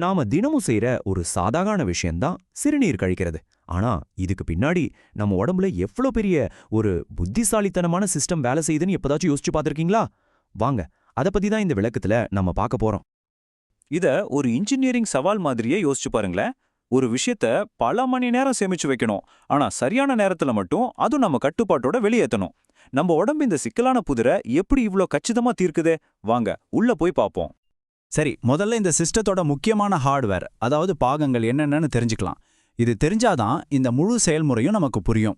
நாம தினமும் செய்யற ஒரு சாதாரண விஷயம்தான் சிறுநீர் கழிக்கிறது. ஆனா இதுக்கு பின்னாடி நம்ம உடம்புல எவ்வளவு பெரிய ஒரு புத்திசாலித்தனமான சிஸ்டம் வேலை செய்யுதுன்னு எப்பதாச்சும் யோசிச்சு பார்த்திருக்கீங்களா? வாங்க, அத பத்தி தான் இந்த விளக்கத்துல நம்ம பார்க்க போறோம். இத ஒரு இன்ஜினியரிங் சவால் மாதிரியே யோசிச்சு பாருங்களேன். ஒரு விஷயத்த பல மணி நேரம் சேமிச்சு வைக்கணும். ஆனா சரியான நேரத்துல மட்டும் அதுவும் நம்ம கட்டுப்பாட்டோட வெளியேத்தணும். நம்ம உடம்பு இந்த சிக்கலான புதிரை எப்படி இவ்ளோ கச்சிதமா தீர்க்குதே? வாங்க உள்ள போய் பாப்போம். சரி, முதல்ல இந்த சிஸ்டத்தோட முக்கியமான ஹார்ட்வேர், அதாவது பாகங்கள் என்னென்னு தெரிஞ்சுக்கலாம். இது தெரிஞ்சாதான் இந்த முழு செயல்முறையும் நமக்கு புரியும்.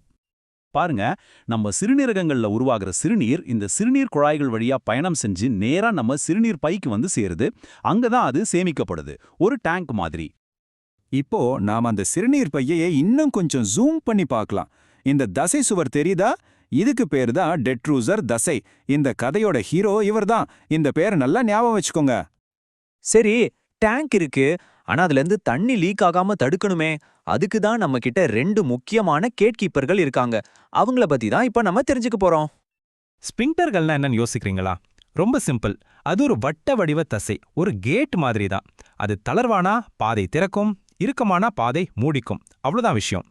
பாருங்க, நம்ம சிறுநீரகங்கள்ல உருவாகிற சிறுநீர் இந்த சிறுநீர் குழாய்கள் வழியா பயணம் செஞ்சு நேரா நம்ம சிறுநீர் பைக்கு வந்து சேருது. அங்கதான் அது சேமிக்கப்படுது, ஒரு டேங்க் மாதிரி. இப்போ நாம அந்த சிறுநீர் பையை இன்னும் கொஞ்சம் ஜூம் பண்ணி பார்க்கலாம். இந்த தசை சுவர் தெரியுதா? இதுக்கு பேரு தான் டெட்ரூசர் தசை. இந்த கதையோட ஹீரோ இவர்தான். இந்த பேரை நல்லா ஞாபகம் வச்சுக்கோங்க. சரி, டேங்க் இருக்கு. ஆனா அதுல இருந்து தண்ணி லீக் ஆகாம தடுக்கணுமே. அதுக்கு தான் நம்ம கிட்ட 2 முக்கியமான கேட் கீப்பர்கள் இருக்காங்க. அவங்கள பத்தி தான் இப்ப நம்ம தெரிஞ்சுக்க போறோம். ஸ்பிங்டர்கள்னா என்னன்னு யோசிக்கிறீங்களா? ரொம்ப சிம்பிள். அது ஒரு வட்ட வடிவ தசை, ஒரு கேட் மாதிரி தான். அது தளர்வானா பாதை திறக்கும், இறுக்கமானா பாதை மூடிக்கும். அவ்வளவுதான் விஷயம்.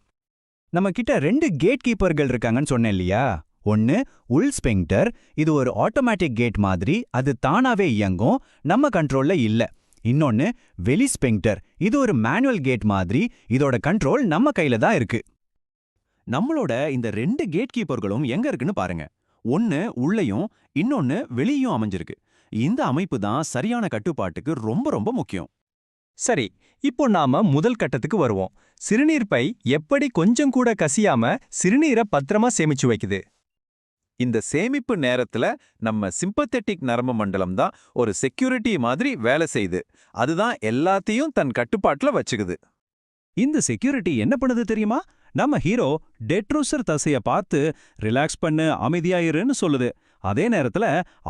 நம்ம கிட்ட 2 கேட் கீப்பர்கள் இருக்காங்கன்னு சொன்னேன் இல்லையா? ஒன்னு உள் ஸ்பிங்டர், இது ஒரு ஆட்டோமேட்டிக் கேட் மாதிரி, அது தானாவே இயங்கும், நம்ம கண்ட்ரோல்ல இல்ல. இன்னொன்னு வெளி ஸ்பிங்டர், இது ஒரு மேனுவல் கேட் மாதிரி, இதோட கண்ட்ரோல் நம்ம கையில தான் இருக்கு. நம்மளோட இந்த 2 கேட் கீப்பர்களும் எங்க இருக்குன்னு பாருங்க. ஒன்னு உள்ளேயும் இன்னொன்னு வெளியும் அமைஞ்சிருக்கு. இந்த அமைப்பு தான் சரியான கட்டுப்பாட்டுக்கு ரொம்ப ரொம்ப முக்கியம். சரி, இப்போ நாம முதல் கட்டத்துக்கு வருவோம். சிறுநீர் பை எப்படி கொஞ்சம் கூட கசியாம சிறுநீரை பத்திரமா சேமிச்சு வைக்குது? இந்த சேமிப்பு நேரத்துல நம்ம சிம்பத்தெட்டிக் நரம்பு மண்டலம் தான் ஒரு செக்யூரிட்டி மாதிரி வேலை செய்யுது. அதுதான் எல்லாத்தையும் தன் கட்டுப்பாட்டுல வச்சுக்குது. இந்த செக்யூரிட்டி என்ன பண்ணுது தெரியுமா? நம்ம ஹீரோ டெட்ரூசர் தசைய பார்த்து ரிலாக்ஸ் பண்ணு, அமைதியாயிருன்னு சொல்லுது. அதே நேரத்துல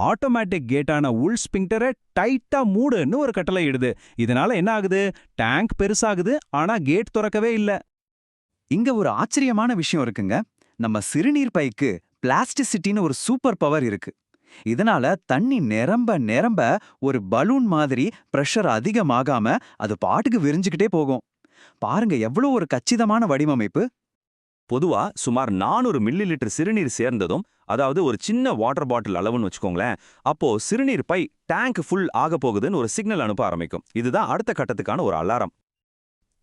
ஆட்டோமேட்டிக் கேட்டான உள் ஸ்பிங்டரை டைட்டா மூடுன்னு ஒரு கட்டளை இடுது. இதனால என்ன ஆகுது? டேங்க் பெருசாகுது, ஆனா கேட் திறக்கவே இல்ல. இங்க ஒரு ஆச்சரியமான விஷயம் இருக்குங்க. நம்ம சிறுநீர் பைக்கு பிளாஸ்டிசிட்டின்னு ஒரு சூப்பர் பவர் இருக்கு. இதனால தண்ணி நிரம்ப நிரம்ப ஒரு பலூன் மாதிரி பிரஷர் அதிகமாகாம அது பாட்டுக்கு விரிஞ்சுக்கிட்டே போகும். பாருங்க எவ்வளவு ஒரு கச்சிதமான வடிவமைப்பு. பொதுவா சுமார் 400 மில்லி லிட்டர் சிறுநீர் சேர்ந்ததும், அதாவது ஒரு சின்ன வாட்டர் பாட்டில் அளவுன்னு வச்சுக்கோங்களேன், அப்போ சிறுநீர் பை டேங்க் ஃபுல் ஆக போகுதுன்னு ஒரு சிக்னல் அனுப்ப ஆரம்பிக்கும். இதுதான் அடுத்த கட்டத்துக்கான ஒரு அலாரம்.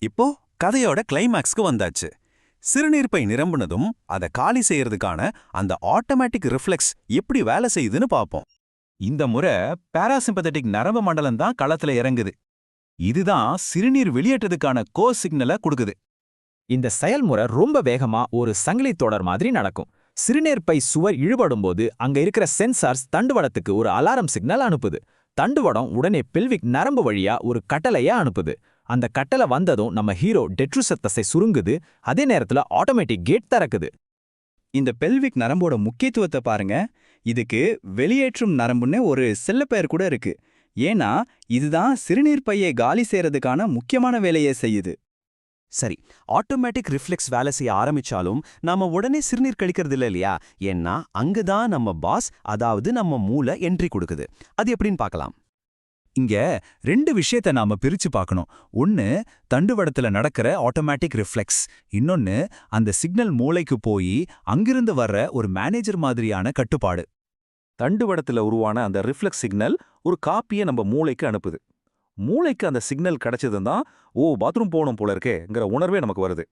இப்போ கதையோட கிளைமேக்ஸ்க்கு வந்தாச்சு. சிறுநீர் பை நிரம்புனதும் அதை காலி செய்யறதுக்கான அந்த ஆட்டோமேட்டிக் ரிஃப்ளெக்ஸ் எப்படி வேலை செய்யுதுன்னு பார்ப்போம். இந்த முறை பாராசிம்பத்தட்டிக் நரம்பு மண்டலம் தான் களத்துல இறங்குது. இதுதான் சிறுநீர் வெளியேற்றதுக்கான சிக்னலை கொடுக்குது. இந்த செயல்முறை ரொம்ப வேகமா ஒரு சங்கிலி தொடர் மாதிரி நடக்கும். சிறுநீர் பை சுவர் இழுபடும்போது அங்க இருக்கிற சென்சார்ஸ் தண்டுவடத்துக்கு ஒரு அலாரம் சிக்னல் அனுப்புது. தண்டுவடம் உடனே பெல்விக் நரம்பு வழியா ஒரு கட்டளைய அனுப்புது. அந்த கட்டளை வந்ததும் நம்ம ஹீரோ டெட்ரூசர் தசை சுருங்குது. அதே நேரத்துல ஆட்டோமேட்டிக் கேட் திறக்குது. இந்த பெல்விக் நரம்போட முக்கியத்துவத்தை பாருங்க. இதுக்கு வெளியேற்றும் நரம்புன்னு ஒரு செல்லப்பெயர் கூட இருக்கு. ஏன்னா இதுதான் சிறுநீர் பையை காலி செய்யறதுக்கான முக்கியமான வேலையை செய்யுது. சரி, ஆட்டோமேட்டிக் ரிஃப்ளெக்ஸ் வேலை செய்ய ஆரம்பிச்சாலும் நாம உடனே சிறுநீர் கழிக்கிறது இல்ல இல்லையா? ஏன்னா அங்கதான் நம்ம பாஸ், அதாவது நம்ம மூளை என்ட்ரி கொடுக்குது. அது எப்படின்னு பார்க்கலாம். இங்க 2 விஷயத்தை நாம பிரிச்சு பார்க்கணும். ஒன்னு தண்டுவடத்துல நடக்கிற ஆட்டோமேட்டிக் ரிஃப்ளெக்ஸ், இன்னொன்னு அந்த சிக்னல் மூளைக்கு போய் அங்கிருந்து வர்ற ஒரு மேனேஜர் மாதிரியான கட்டுப்பாடு. தண்டுவடத்துல உருவான அந்த ரிஃப்ளெக்ஸ் சிக்னல் ஒரு காப்பியை நம்ம மூளைக்கு அனுப்புது. மூளைக்கு அந்த சிக்னல் கிடைச்சதும் தான் பாத்ரூம் போகணும் போல இருக்கேங்கிற உணர்வே நமக்கு வருது.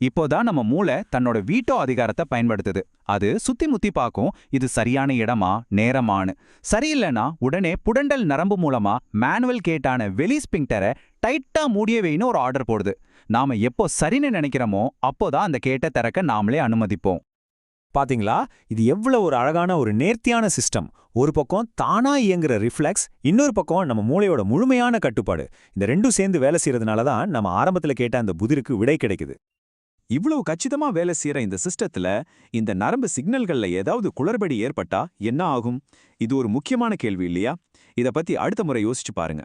இப்போதான் நம்ம மூளை தன்னோட வீட்டோ அதிகாரத்தை பயன்படுத்துது. அது சுத்தி முத்தி பார்க்கும், இது சரியான இடமா நேரமானு. சரியில்லைன்னா உடனே புடண்டல் நரம்பு மூலமா மேனுவல் கேட்டான வெளி ஸ்பிங்டரை டைட்டா மூடியவைன்னு ஒரு ஆர்டர் போடுது. நாம எப்போ சரின்னு நினைக்கிறோமோ அப்போதான் அந்த கேட்டை திறக்க நாமளே அனுமதிப்போம். பாத்தீங்களா, இது எவ்வளவு ஒரு அழகான ஒரு நேர்த்தியான சிஸ்டம். ஒரு பக்கம் தானா இயங்குற ரிஃப்ளெக்ஸ், இன்னொரு பக்கம் நம்ம மூளையோட முழுமையான கட்டுப்பாடு. இந்த ரெண்டும் சேர்ந்து வேலை செய்யறதுனால தான் நம்ம ஆரம்பத்துல கேட்ட அந்த புதிருக்கு விடை கிடைக்குது. இவ்வளவு கச்சிதமா வேலை செய்யற இந்த சிஸ்டத்துல இந்த நரம்பு சிக்னல்கள்ல ஏதாவது குளறுபடி ஏற்பட்டா என்ன ஆகும்? இது ஒரு முக்கியமான கேள்வி இல்லையா? இத பத்தி அடுத்த முறை யோசிச்சு பாருங்க.